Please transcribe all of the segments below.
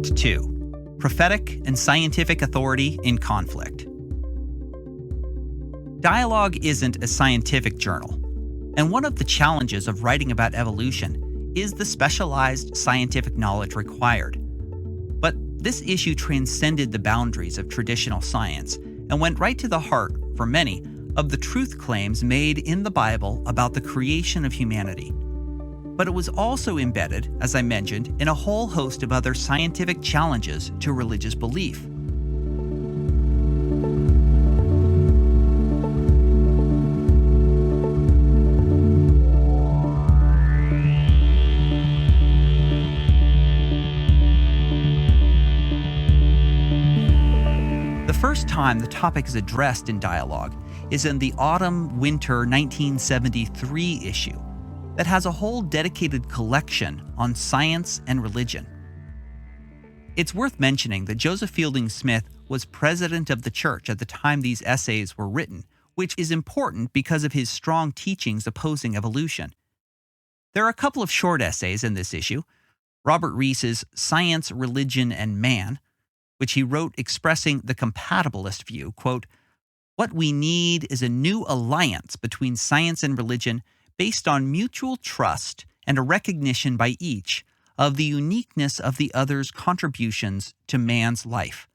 Part 2: Prophetic and Scientific Authority in Conflict. Dialogue isn't a scientific journal, and one of the challenges of writing about evolution is the specialized scientific knowledge required. But this issue transcended the boundaries of traditional science and went right to the heart, for many, of the truth claims made in the Bible about the creation of humanity. But it was also embedded, as I mentioned, in a whole host of other scientific challenges to religious belief. The first time the topic is addressed in dialogue is in the autumn-winter 1973 issue that has a whole dedicated collection on science and religion. It's worth mentioning that Joseph Fielding Smith was president of the church at the time these essays were written, which is important because of his strong teachings opposing evolution. There are a couple of short essays in this issue. Robert Rees's Science, Religion, and Man, which he wrote expressing the compatibilist view, quote, "What we need is a new alliance between science and religion based on mutual trust and a recognition by each of the uniqueness of the other's contributions to man's life.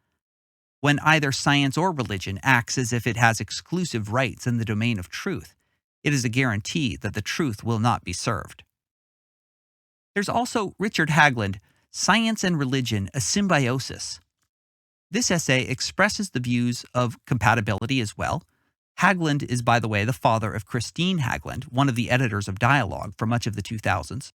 When either science or religion acts as if it has exclusive rights in the domain of truth, it is a guarantee that the truth will not be served." There's also Richard Haglund, Science and Religion, a Symbiosis. This essay expresses the views of compatibility as well. Haglund is, by the way, the father of Christine Haglund, one of the editors of Dialogue for much of the 2000s.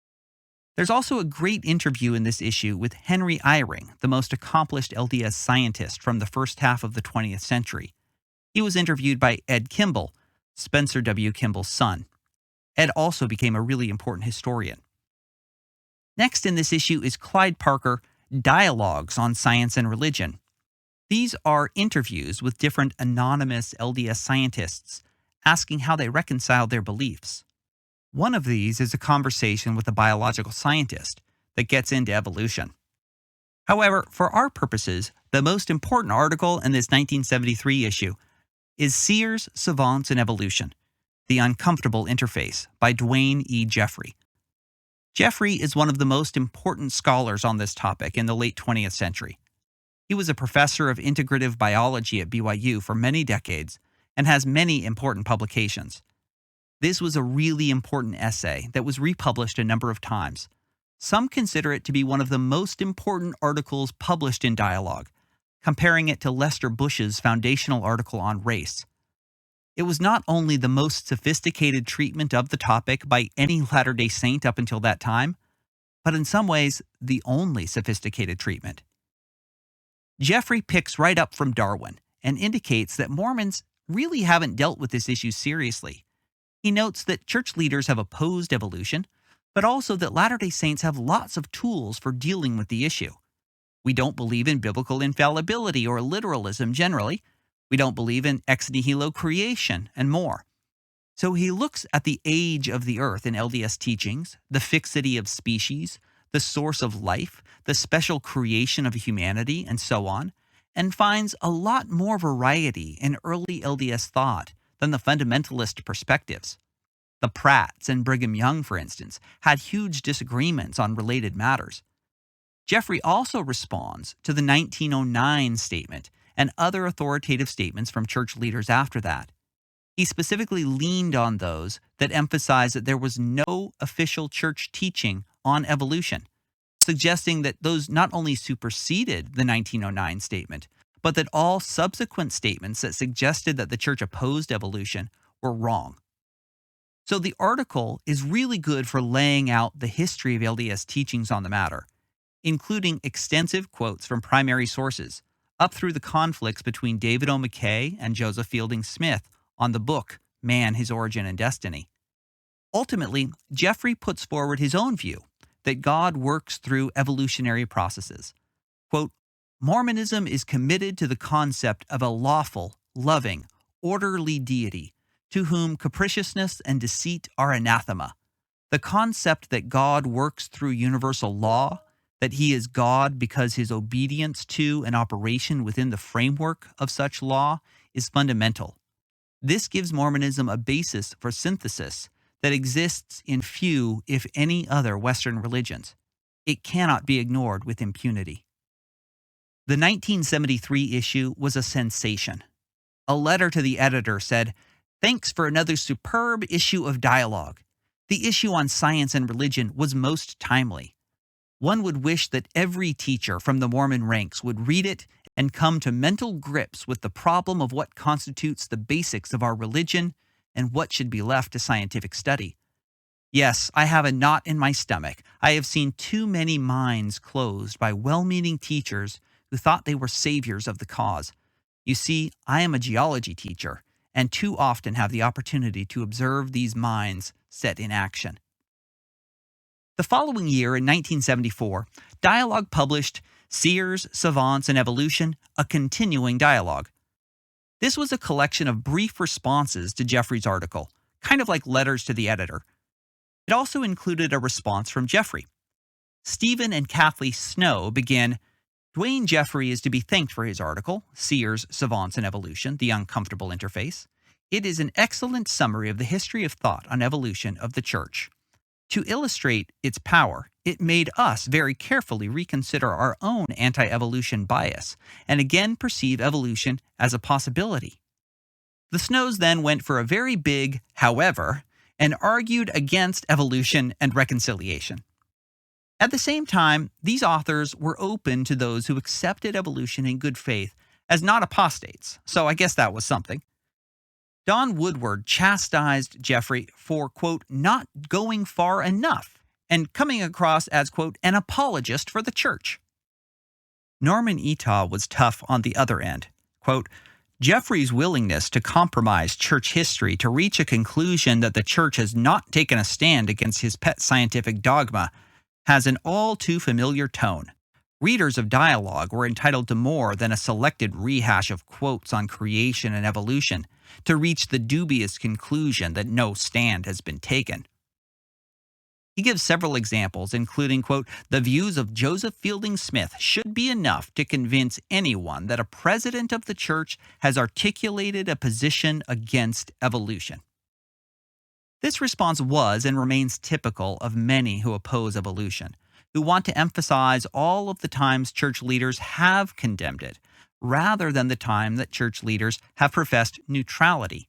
There's also a great interview in this issue with Henry Eyring, the most accomplished LDS scientist from the first half of the 20th century. He was interviewed by Ed Kimball, Spencer W. Kimball's son. Ed also became a really important historian. Next in this issue is Clyde Parker, Dialogues on Science and Religion. These are interviews with different anonymous LDS scientists asking how they reconcile their beliefs. One of these is a conversation with a biological scientist that gets into evolution. However, for our purposes, the most important article in this 1973 issue is SEERS, Savants, and Evolution: The Uncomfortable Interface by Dwayne E. Jeffrey. Jeffrey is one of the most important scholars on this topic in the late 20th century. He was a professor of integrative biology at BYU for many decades and has many important publications. This was a really important essay that was republished a number of times. Some consider it to be one of the most important articles published in Dialogue, comparing it to Lester Bush's foundational article on race. It was not only the most sophisticated treatment of the topic by any Latter-day Saint up until that time, but in some ways the only sophisticated treatment. Jeffrey picks right up from Darwin and indicates that Mormons really haven't dealt with this issue seriously. He notes that church leaders have opposed evolution, but also that Latter-day Saints have lots of tools for dealing with the issue. We don't believe in biblical infallibility or literalism generally. We don't believe in ex nihilo creation and more. So he looks at the age of the earth in LDS teachings, the fixity of species, the source of life, the special creation of humanity, and so on, and finds a lot more variety in early LDS thought than the fundamentalist perspectives. The Pratts and Brigham Young, for instance, had huge disagreements on related matters. Jeffrey also responds to the 1909 statement and other authoritative statements from church leaders after that. He specifically leaned on those that emphasized that there was no official church teaching on evolution, suggesting that those not only superseded the 1909 statement, but that all subsequent statements that suggested that the church opposed evolution were wrong. So the article is really good for laying out the history of LDS teachings on the matter, including extensive quotes from primary sources, up through the conflicts between David O. McKay and Joseph Fielding Smith on the book Man, His Origin and Destiny. Ultimately, Jeffrey puts forward his own view that God works through evolutionary processes. Quote, "Mormonism is committed to the concept of a lawful, loving, orderly deity to whom capriciousness and deceit are anathema. The concept that God works through universal law, that he is God because his obedience to and operation within the framework of such law is fundamental. This gives Mormonism a basis for synthesis that exists in few, if any, other Western religions. It cannot be ignored with impunity. The 1973 issue was a sensation. A letter to the editor said, "Thanks for another superb issue of dialogue. The issue on science and religion was most timely. One would wish that every teacher from the Mormon ranks would read it and come to mental grips with the problem of what constitutes the basics of our religion and what should be left to scientific study. Yes, I have a knot in my stomach. I have seen too many minds closed by well-meaning teachers who thought they were saviors of the cause. You see, I am a geology teacher, and too often have the opportunity to observe these minds set in action." The following year, in 1974, Dialogue published SEERS, SAVANTS, and Evolution, a continuing dialogue. This was a collection of brief responses to Jeffrey's article, kind of like letters to the editor. It also included a response from Jeffrey. Stephen and Kathleen Snow begin, "Dwayne Jeffrey is to be thanked for his article, SEERS, Savants, and Evolution, The Uncomfortable Interface. It is an excellent summary of the history of thought on evolution of the Church. To illustrate its power, it made us very carefully reconsider our own anti-evolution bias and again perceive evolution as a possibility." The Snows then went for a very big however and argued against evolution and reconciliation. At the same time, these authors were open to those who accepted evolution in good faith as not apostates, so I guess that was something. Don Woodward chastised Jeffrey for, quote, not going far enough and coming across as, quote, an apologist for the Church. Norman Eataw was tough on the other end. Quote, Jeffrey's willingness to compromise church history to reach a conclusion that the Church has not taken a stand against his pet scientific dogma has an all too familiar tone. Readers of Dialogue were entitled to more than a selected rehash of quotes on creation and evolution to reach the dubious conclusion that no stand has been taken. He gives several examples, including, quote, the views of Joseph Fielding Smith should be enough to convince anyone that a president of the Church has articulated a position against evolution. This response was and remains typical of many who oppose evolution, who want to emphasize all of the times church leaders have condemned it, rather than the time that church leaders have professed neutrality.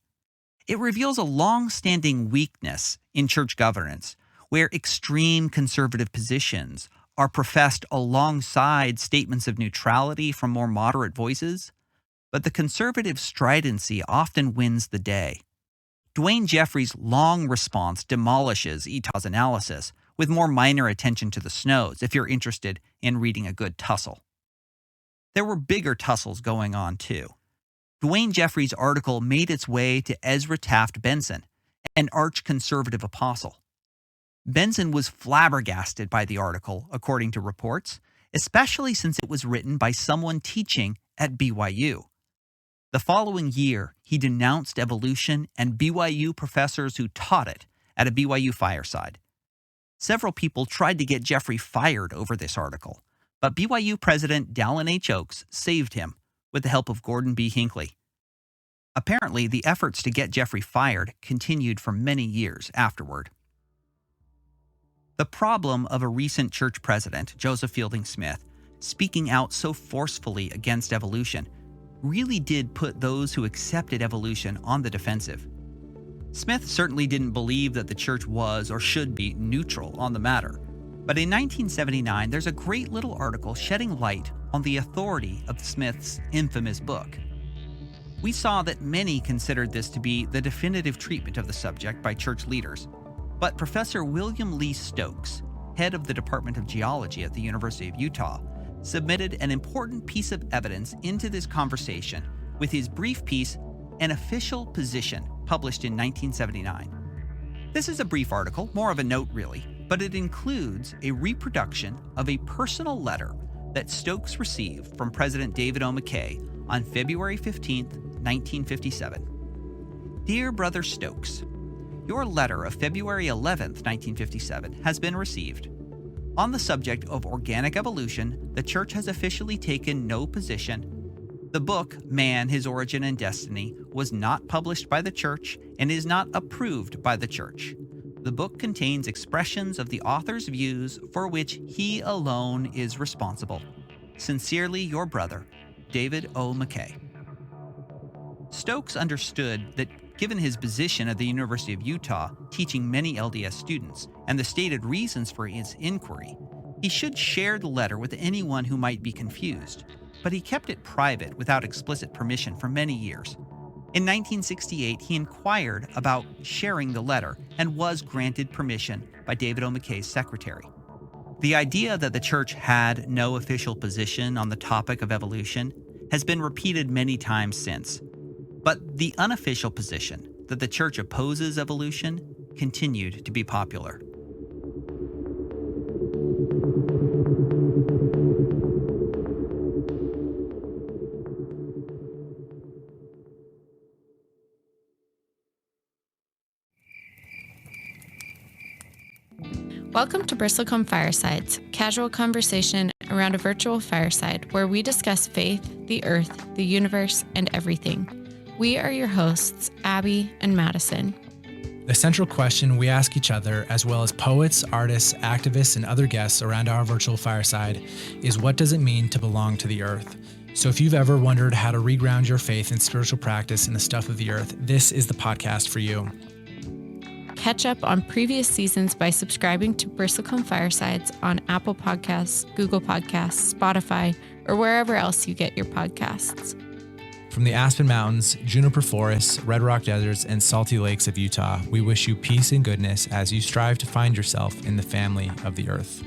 It reveals a long-standing weakness in church governance, where extreme conservative positions are professed alongside statements of neutrality from more moderate voices, but the conservative stridency often wins the day. Dwayne Jeffrey's long response demolishes Eataw's analysis, with more minor attention to the Snows if you're interested in reading a good tussle. There were bigger tussles going on too. Dwayne Jeffrey's article made its way to Ezra Taft Benson, an arch-conservative apostle. Benson was flabbergasted by the article, according to reports, especially since it was written by someone teaching at BYU. The following year, he denounced evolution and BYU professors who taught it at a BYU fireside. Several people tried to get Jeffrey fired over this article, but BYU President Dallin H. Oaks saved him with the help of Gordon B. Hinckley. Apparently, the efforts to get Jeffrey fired continued for many years afterward. The problem of a recent church president, Joseph Fielding Smith, speaking out so forcefully against evolution really did put those who accepted evolution on the defensive. Smith certainly didn't believe that the church was or should be neutral on the matter, but in 1979 there's a great little article shedding light on the authority of Smith's infamous book. We saw that many considered this to be the definitive treatment of the subject by church leaders, but Professor William Lee Stokes, head of the Department of Geology at the University of Utah, submitted an important piece of evidence into this conversation with his brief piece, An Official Position, published in 1979. This is a brief article, more of a note really, but it includes a reproduction of a personal letter that Stokes received from President David O. McKay on February 15, 1957. Dear Brother Stokes, your letter of February 11, 1957 has been received. On the subject of organic evolution, the Church has officially taken no position. The book, Man, His Origin and Destiny, was not published by the Church and is not approved by the Church. The book contains expressions of the author's views for which he alone is responsible. Sincerely, your brother, David O. McKay. Stokes understood that given his position at the University of Utah, teaching many LDS students, and the stated reasons for his inquiry, he should share the letter with anyone who might be confused. But he kept it private without explicit permission for many years. In 1968, he inquired about sharing the letter and was granted permission by David O. McKay's secretary. The idea that the Church had no official position on the topic of evolution has been repeated many times since. But the unofficial position that the Church opposes evolution continued to be popular. Welcome to Bristlecone Firesides, casual conversation around a virtual fireside where we discuss faith, the earth, the universe, and everything. We are your hosts, Abby and Madison. The central question we ask each other, as well as poets, artists, activists, and other guests around our virtual fireside, is what does it mean to belong to the earth? So if you've ever wondered how to reground your faith and spiritual practice in the stuff of the earth, this is the podcast for you. Catch up on previous seasons by subscribing to Bristlecone Firesides on Apple Podcasts, Google Podcasts, Spotify, or wherever else you get your podcasts. From the Aspen Mountains, Juniper Forests, Red Rock Deserts, and Salty Lakes of Utah, we wish you peace and goodness as you strive to find yourself in the family of the earth.